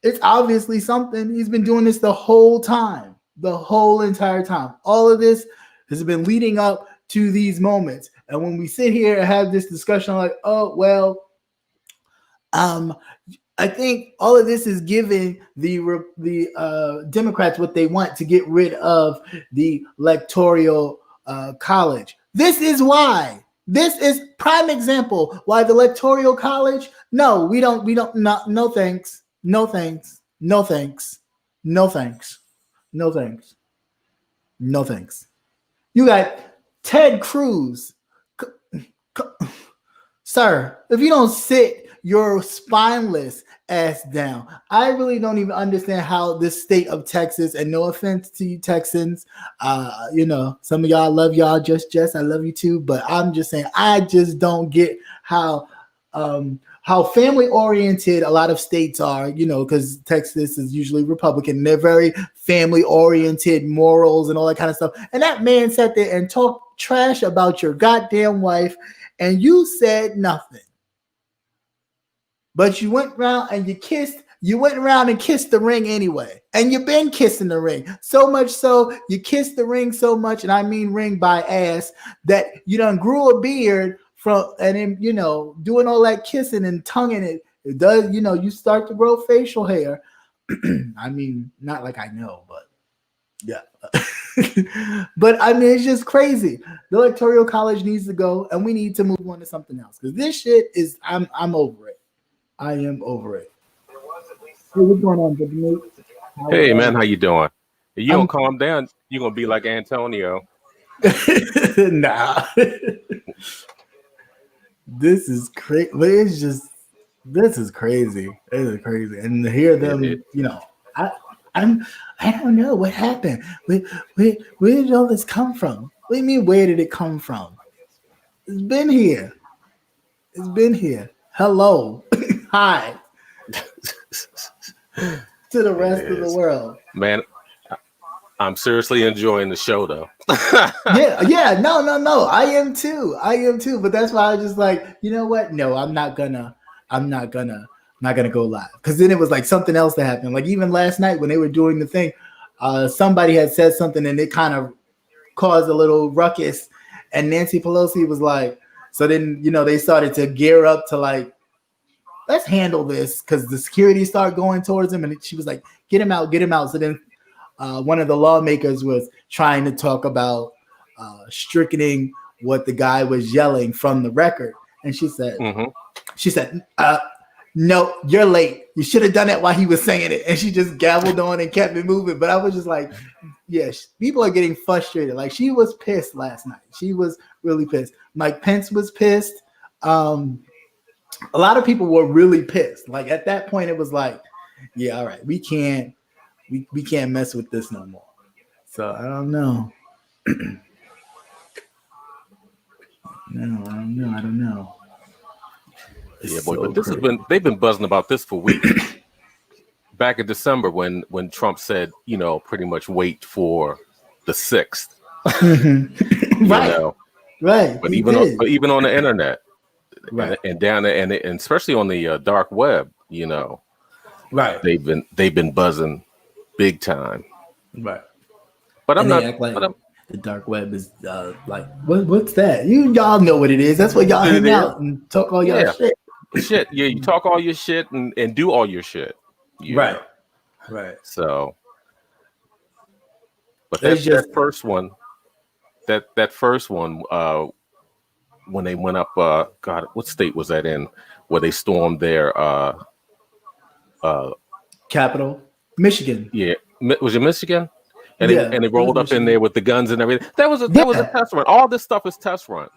it's obviously something. He's been doing this the whole time, the whole entire time. All of this has been leading up to these moments. And when we sit here and have this discussion like, oh, well, I think all of this is giving the Democrats what they want to get rid of the electoral college. This is why. This is prime example why the electoral college. No, we don't. No thanks. No thanks. No thanks. No thanks. No thanks. No thanks. You got Ted Cruz. Sir, if you don't sit your spineless ass down, I really don't even understand how this state of Texas, and no offense to you Texans, some of y'all love y'all, just I love you too, but I'm just saying I just don't get how how family oriented a lot of states are, you know, because Texas is usually Republican. And they're very family oriented, morals and all that kind of stuff. And that man sat there and talked trash about your goddamn wife, and you said nothing. But you went around and you went around and kissed the ring anyway. And you've been kissing the ring. So much so, you kissed the ring so much, and I mean ring by ass, that you done grew a beard from, and then, you know, doing all that kissing and tonguing it. It does, you know, you start to grow facial hair. I mean, not like I know, but yeah. But I mean, it's just crazy. The Electoral College needs to go, and we need to move on to something else. Because this shit is, I'm over it. I am over it. Hey, what's going on, Nate? Hey man, how you doing? If you don't calm down, you're gonna be like Antonio. Nah. This is crazy. It's just, this is crazy. It is crazy. And to hear them, you know, I don't know what happened. Where did all this come from? What do you mean, where did it come from? It's been here. It's been here. Hello. Hi. To the rest of the world. Man, I'm seriously enjoying the show though. yeah. No. I am too. But that's why I was just like, you know what? No, I'm not gonna go live. Because then it was like something else that happened. Like even last night when they were doing the thing, somebody had said something and it kind of caused a little ruckus. And Nancy Pelosi was like, so then, you know, they started to gear up to like, let's handle this, because the security started going towards him, and she was like, get him out. So then one of the lawmakers was trying to talk about stricken what the guy was yelling from the record. And she said, no, you're late. You should have done it while he was saying it. And she just gabbled on and kept it moving. But I was just like, yeah, people are getting frustrated. Like, she was pissed last night. She was really pissed. Mike Pence was pissed. A lot of people were really pissed. Like at that point, it was like, yeah, all right, we can't mess with this no more. So I don't know. I don't know. Yeah, boy, but this they've been buzzing about this for weeks. Back in December when Trump said, you know, pretty much wait for the 6th. Right. Know? Right. But even on the internet. Right. And down there, and especially on the dark web, you know, right? They've been buzzing big time, right? But I'm not. The dark web is like what's that? Y'all know what it is. That's what y'all hang out and talk all y'all shit. Yeah, you talk all your shit and do all your shit. Right. Know? Right. So, but that first one, that first one. When they went up, God, what state was that in? Where they stormed their capital, Michigan. Yeah, was it Michigan? And they rolled up in there with the guns and everything. That was a test run. All this stuff is test runs.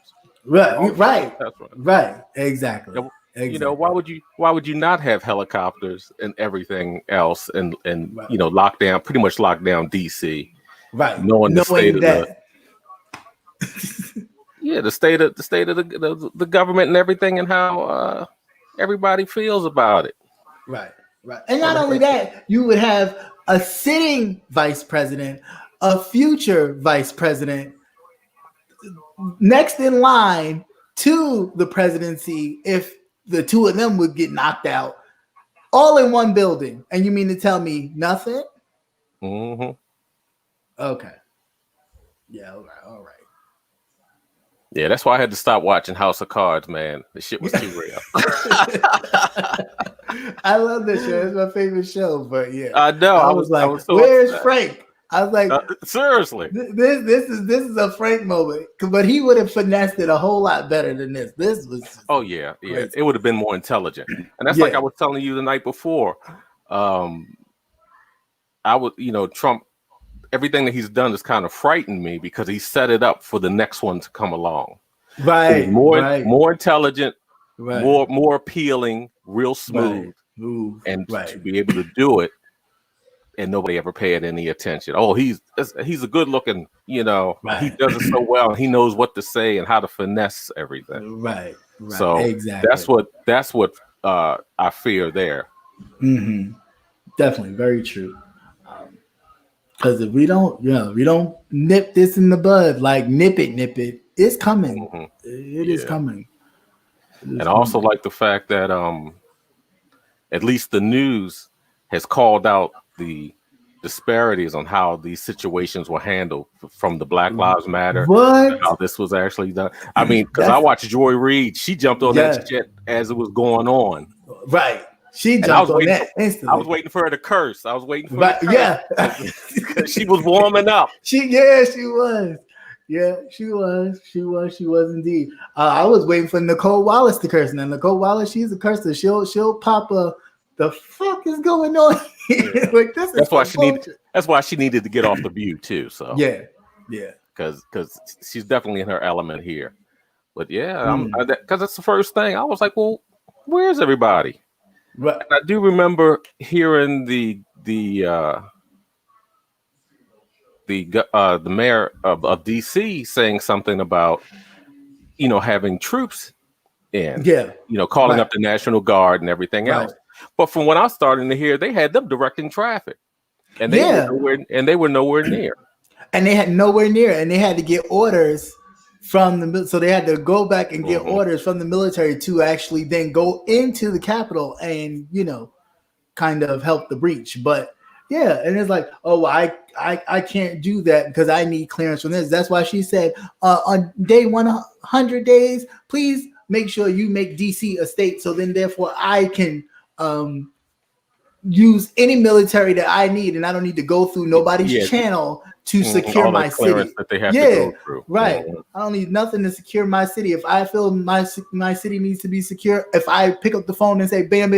Right. Exactly. You know, why would you not have helicopters and everything else and you know, pretty much lock down DC. Right. Knowing the state of the state of the government and everything, and how everybody feels about it. Right. And not only that, you would have a sitting vice president, a future vice president, next in line to the presidency if the two of them would get knocked out, all in one building. And you mean to tell me nothing? Mm-hmm. Okay. Yeah. All right. Yeah, that's why I had to stop watching House of Cards, man. The shit was too real. I love this show. It's my favorite show. But yeah, I know. I was like, "Where's Frank?" I was like, "Seriously, this is a Frank moment." But he would have finessed it a whole lot better than this. This was crazy. It would have been more intelligent. And that's like I was telling you the night before. I would, you know, Trump. Everything that he's done has kind of frightened me because he set it up for the next one to come along. Right. More intelligent, more appealing, real smooth, and to be able to do it, and nobody ever paid any attention. Oh, he's a good looking, you know, he does it so well, and he knows what to say and how to finesse everything. Right. So exactly. that's what I fear there. Mm-hmm. Definitely, very true. Because if we don't, we don't nip this in the bud, like nip it, it's coming. Mm-hmm. It is coming. And I also like the fact that at least the news has called out the disparities on how these situations were handled from the Black Lives Matter. What? How this was actually done. I mean, because I watched Joy Reid, she jumped on that shit as it was going on. Right. She jumped on that instantly. I was waiting for her to curse. I was waiting for her to curse. Yeah. She was warming up. She was. Yeah, she was. She was indeed. I was waiting for Nicole Wallace to curse. Now, Nicole Wallace, she's a cursor. She'll pop a, the fuck is going on here? Yeah. Like, that's why she needed to get off the View too. So yeah. Because she's definitely in her element here. But yeah, because it's the first thing. I was like, well, where's everybody? Right. And I do remember hearing the mayor of DC saying something about, having troops in, calling up the National Guard and everything else. But from what I was starting to hear, they had them directing traffic, and they were nowhere near. And they had nowhere near, and they had to get orders from so they had to go back and get orders from the military to actually then go into the Capitol and kind of help the breach. But yeah, and it's like, oh, I can't do that because I need clearance from this. That's why she said on day 100 days, please make sure you make DC a state, so then therefore I can use any military that I need, and I don't need to go through nobody's channel to secure my city. That they have to go through. Right. I don't need nothing to secure my city. If I feel my city needs to be secure, if I pick up the phone and say, bam,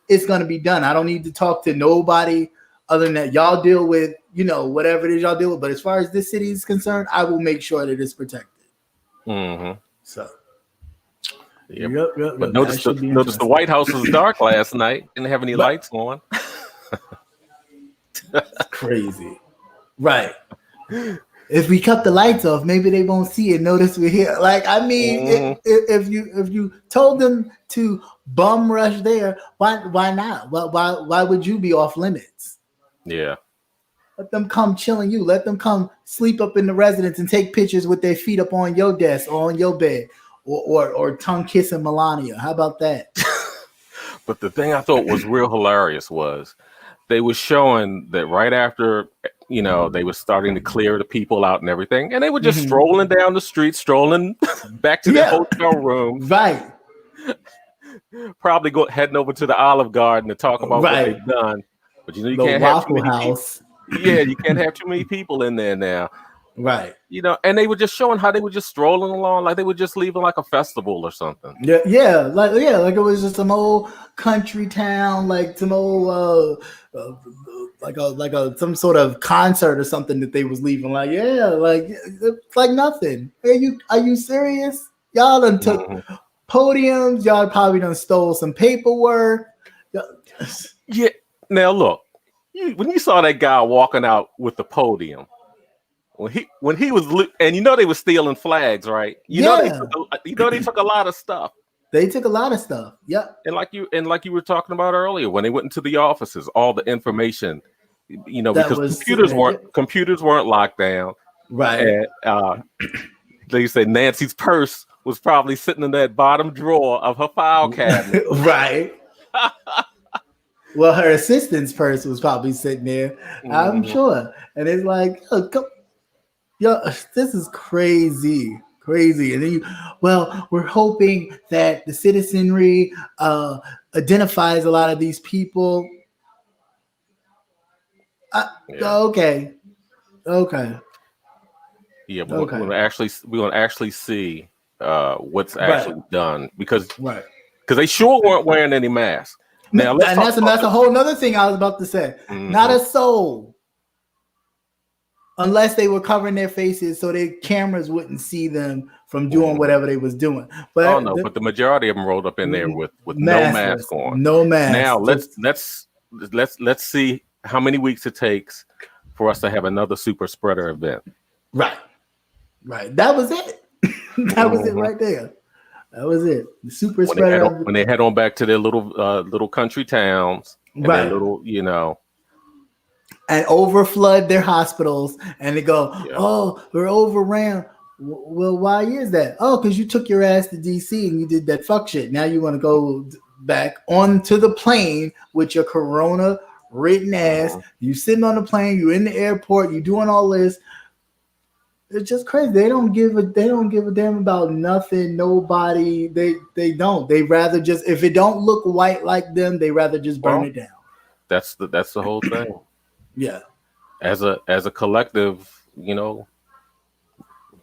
it's going to be done. I don't need to talk to nobody other than that. Y'all deal with, whatever it is y'all deal with. But as far as this city is concerned, I will make sure that it's protected. So. Yep. But notice the White House was dark last night. Didn't have any lights on. That's crazy. Right. If we cut the lights off, maybe they won't see it. Notice we're here. Like, I mean, if you told them to bum rush there, why not? Why would you be off limits? Yeah. Let them come chilling you. Let them come sleep up in the residence and take pictures with their feet up on your desk or on your bed, or tongue kissing Melania. How about that? But the thing I thought was real hilarious was they were showing that right after, they were starting to clear the people out and everything, and they were just strolling down the street, strolling back to their hotel room. Right. Probably heading over to the Olive Garden to talk about what they've done. But you can't have too many people. Yeah, you can't have too many people in there now. Right. And they were just showing how they were just strolling along like they were just leaving like a festival or something. Yeah, like it was just some old country town, like some old some sort of concert or something that they was leaving. Like, it's like nothing. Are you serious? Y'all done took podiums, y'all probably done stole some paperwork. Yeah. Now look, when you saw that guy walking out with the podium, when he was, and they were stealing flags, right? They took a lot of stuff. They took a lot of stuff. Yep. And like you were talking about earlier, when they went into the offices, all the information, because computers weren't locked down. Right. And they said Nancy's purse was probably sitting in that bottom drawer of her file cabinet. Right. Well, her assistant's purse was probably sitting there, I'm sure. And it's like, this is crazy. And then we're hoping that the citizenry identifies a lot of these people. Okay. Yeah, we're going to actually see what's actually done because they sure weren't wearing any masks. Now, that's a whole nother thing I was about to say. Not a soul. Unless they were covering their faces so their cameras wouldn't see them from doing whatever they was doing. But but the majority of them rolled up in there with no mask on. No mask. Now let's see how many weeks it takes for us to have another super spreader event. Right. That was it. That was it right there. That was it. The super when spreader. When they head on back to their little country towns, and right? Their little, and overflood their hospitals, and they go, yeah. "Oh, we're overran." Well, why is that? Oh, because you took your ass to DC and you did that fuck shit. Now you want to go back onto the plane with your corona written ass. You sitting on the plane, you in the airport, you doing all this. It's just crazy. They don't give a damn about nothing, nobody. They don't. They rather just, if it don't look white like them, they rather just burn it down. That's the whole thing. Yeah. As a collective,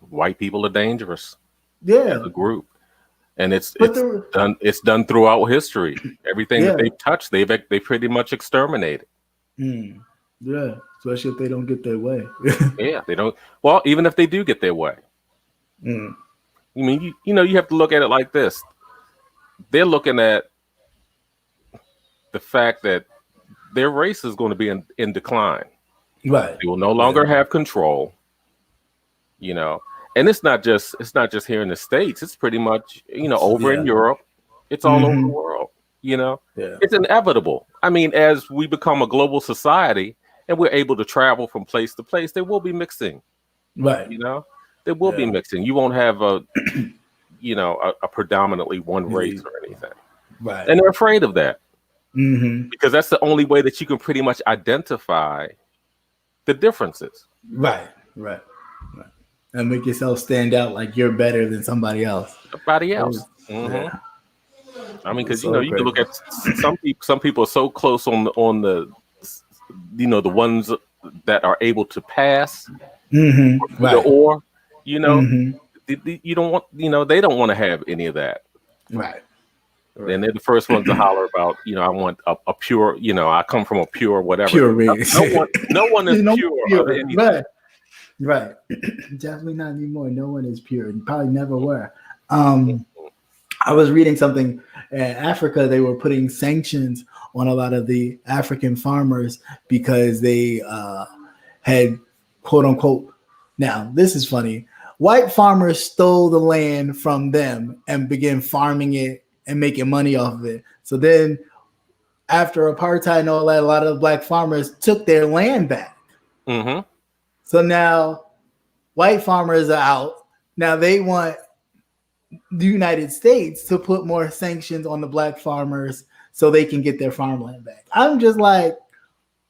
white people are dangerous. Yeah. As a group. And it's done throughout history. Everything that they've touched, they pretty much exterminated. Yeah, especially if they don't get their way. Yeah, they don't. Well, even if they do get their way, I mean, you have to look at it like this. They're looking at the fact that their race is going to be in decline. Right. They will no longer have control. And it's not just here in the States. It's pretty much over in Europe. It's all over the world. It's inevitable. I mean, as we become a global society and we're able to travel from place to place, there will be mixing. Right. There will be mixing. You won't have a predominantly one race or anything. Right. And they're afraid of that. Because that's the only way that you can pretty much identify the differences. Right. And make yourself stand out like you're better than somebody else. Yeah. I mean, because you can look at some people are so close on the the ones that are able to pass right. or you don't want they don't want to have any of that. Right. And they're the first ones to holler about I want a pure I come from a pure whatever. Pure race. No one is pure. Of anything. Right. Definitely not anymore. No one is pure, and probably never were. I was reading something in Africa. They were putting sanctions on a lot of the African farmers because they had, quote unquote, now this is funny, white farmers stole the land from them and began farming it and making money off of it. So then after apartheid and all that, a lot of the black farmers took their land back. So now white farmers are out. Now they want the United States to put more sanctions on the black farmers so they can get their farmland back. I'm just like,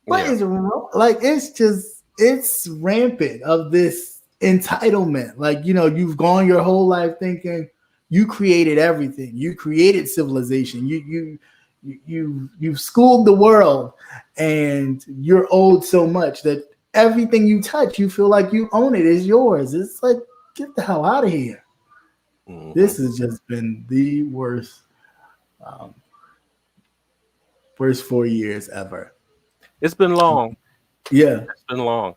what is wrong? Like, it's rampant of this entitlement. Like, you've gone your whole life thinking you created everything. You created civilization. You've schooled the world, and you're owed so much that everything you touch, you feel like you own it, is yours. It's like, get the hell out of here. This has just been the worst 4 years ever. It's been long. Yeah. It's been long.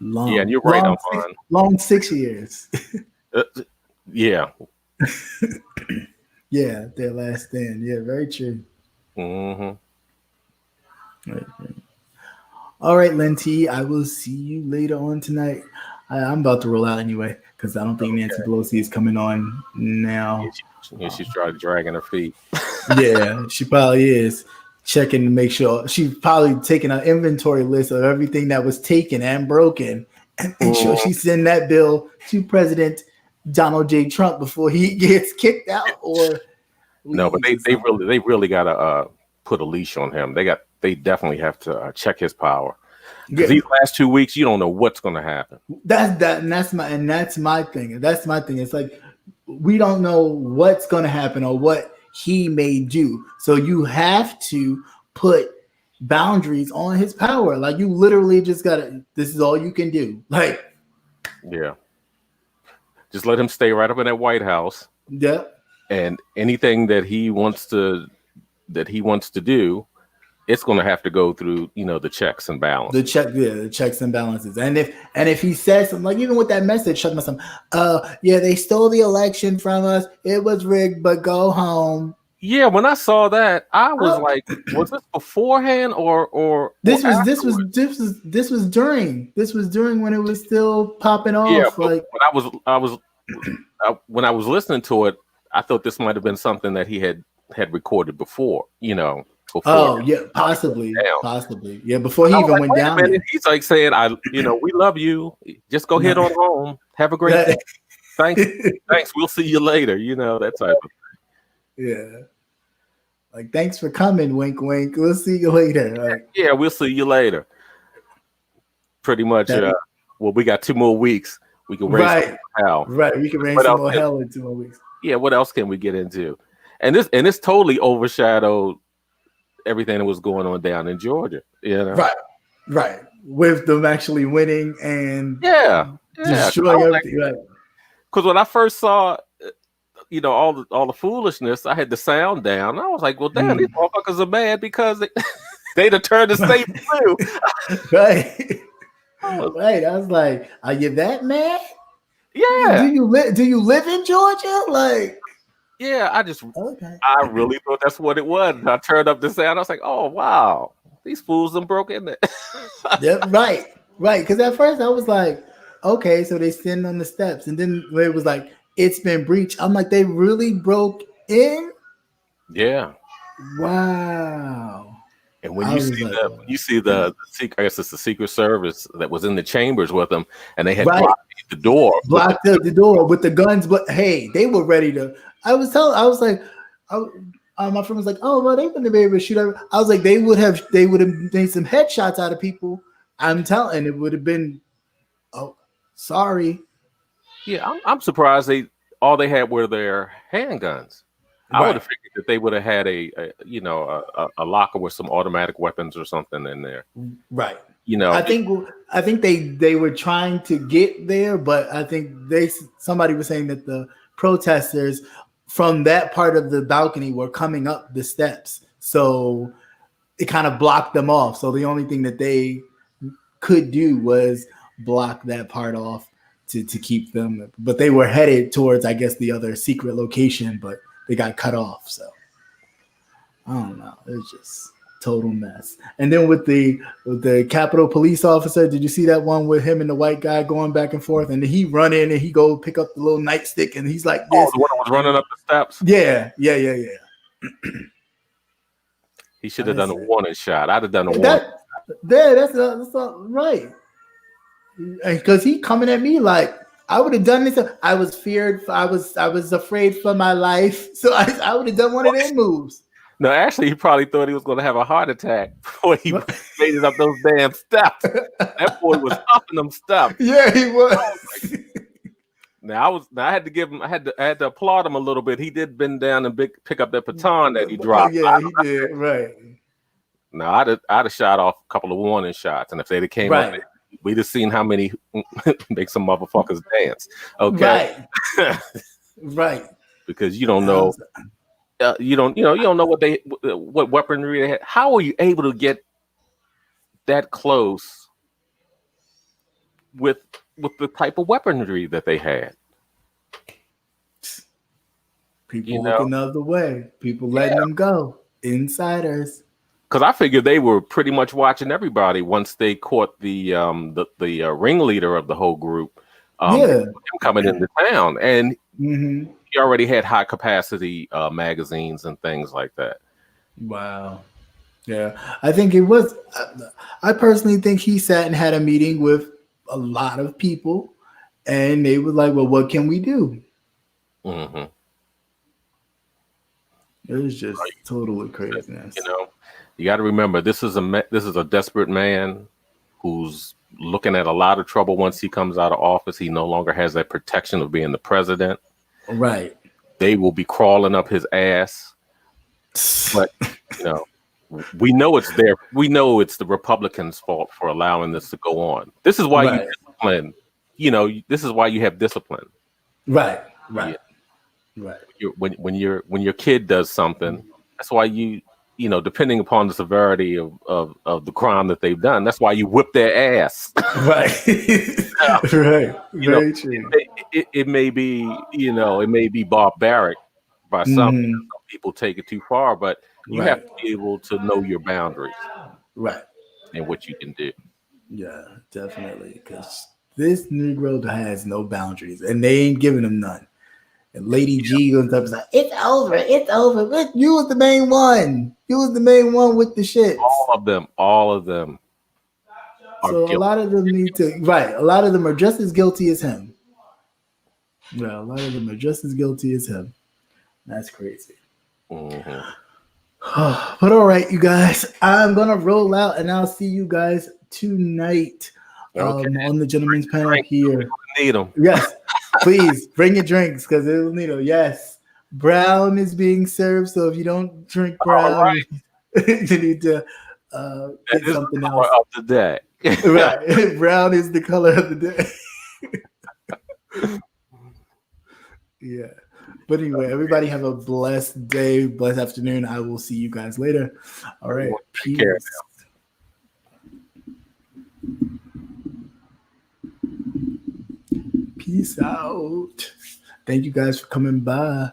Yeah, and you're right. Long 6 years. Yeah. Yeah, their last stand. Yeah, very true. Right. All right, Len T, I will see you later on tonight. I'm about to roll out anyway because I don't think Nancy Pelosi is coming on now. Yeah, she's trying to dragging her feet. Yeah, she probably is checking to make sure. She's probably taking an inventory list of everything that was taken and broken and make sure she send that bill to President Donald J. Trump before he gets kicked out or no, but they really gotta put a leash on him. They definitely have to check his power. Because these last 2 weeks, you don't know what's going to happen. That's my thing. That's my thing. It's like we don't know what's going to happen or what he may do. So you have to put boundaries on his power. Like you literally just gotta. This is all you can do. Like, yeah, just let him stay right up in that White House. Yeah, and anything that he wants to do, it's going to have to go through, the checks and balances. The checks and balances. And if he says something, like even with that message, shut myself. They stole the election from us. It was rigged, but go home. Yeah, when I saw that, I was like, was this beforehand or this was during when it was still popping off. Yeah, like when I was listening to it, I thought this might have been something that he had recorded before, before. Oh yeah, possibly. Yeah, before he even went down there. He's like saying, we love you. Just go head on home. Have a great day. Thanks. We'll see you later. That type of thing. Yeah. Like, thanks for coming, wink, wink. We'll see you later. Like, yeah, we'll see you later. Pretty much. We got 2 more weeks. We can raise some hell. Right. We can raise some more hell in 2 more weeks. Yeah. What else can we get into? And this totally overshadowed everything that was going on down in Georgia. Right. With them actually winning and destroying everything. Because when I first saw, all the foolishness, I had the sound down. I was like, well, damn, these motherfuckers are mad because they'd have turned the state blue. Right. Right. I was like, are you that mad? Yeah. Do you live in Georgia? Like, yeah, I really thought that's what it was. And I turned up the sound. I was like, oh wow, these fools done broke in there. Yeah, right. Because at first I was like, okay, so they stand on the steps, and then it was like, it's been breached. I'm like, they really broke in? Yeah. Wow. And when you see the I guess it's the Secret Service that was in the chambers with them, and they had blocked the door. Blocked the door with the guns, but hey, they were ready to. My friend was like, oh well, they wouldn't be able to shoot. I was like, they would have made some headshots out of people. I'm telling, it would have been. Oh, sorry. Yeah, I'm surprised all they had were their handguns. I would have figured that they would have had a locker with some automatic weapons or something in there. Right. I think they were trying to get there, but I think somebody was saying that the protesters from that part of the balcony were coming up the steps, so it kind of blocked them off. So the only thing that they could do was block that part off to keep them. But they were headed towards, I guess, the other secret location, but they got cut off. So I don't know. It was just total mess. And then with the Capitol police officer, did you see that one with him and the white guy going back and forth? And he run in and he go pick up the little nightstick and he's like this. Oh, the one that was running up the steps? Yeah. He should have done a warning shot. I'd have done a warning shot. That's not right. Because he coming at me like, I would have done this. I was afraid for my life. So I would have done one of their moves. No, actually, he probably thought he was going to have a heart attack before he made it up those damn steps. That boy was huffing them steps. Yeah, he was. Now I had to applaud him a little bit. He did bend down and pick up that baton that he dropped. Yeah, he did. Right. Now I'd have shot off a couple of warning shots, and if they'd have came up, we'd have seen how many make some motherfuckers dance. Okay. Right. Because you don't know. You don't know what weaponry they had. How are you able to get that close with the type of weaponry that they had? People looking the other way. People letting them go. Insiders. Because I figured they were pretty much watching everybody once they caught the ringleader of the whole group. Coming into town, and he already had high capacity magazines and things like that. Wow. Yeah, I think it was. I personally think he sat and had a meeting with a lot of people, and they were like, "Well, what can we do?" Mm-hmm. It was just totally craziness. You got to remember, this is a desperate man who's looking at a lot of trouble once he comes out of office. He no longer has that protection of being the president. Right. They will be crawling up his ass. But, we know it's there. We know it's the Republicans' fault for allowing this to go on. This is why you discipline. This is why you have discipline. Right. When your kid does something, that's why depending upon the severity of the crime that they've done, that's why you whip their ass. Right. Right. Very true. It may be, it may be barbaric by some people take it too far, but you have to be able to know your boundaries. Right. And what you can do. Yeah, definitely. Because this Negro has no boundaries and they ain't giving him none. And Lady G goes up and like, it's over. You was the main one. You was the main one with the shit. All of them. So a lot of them need to, right. A lot of them are just as guilty as him. Yeah, a lot of them are just as guilty as him. That's crazy. Mm-hmm. But all right, you guys, I'm going to roll out and I'll see you guys tonight on the gentleman's panel here. Need them. Yes, please bring your drinks because it'll need them. Yes, brown is being served. So if you don't drink brown, you need to get something else. Of the day. Right. Brown is the color of the day. Yeah. But anyway, everybody have a blessed day, blessed afternoon. I will see you guys later. All right. Peace. Peace out. Thank you guys for coming by.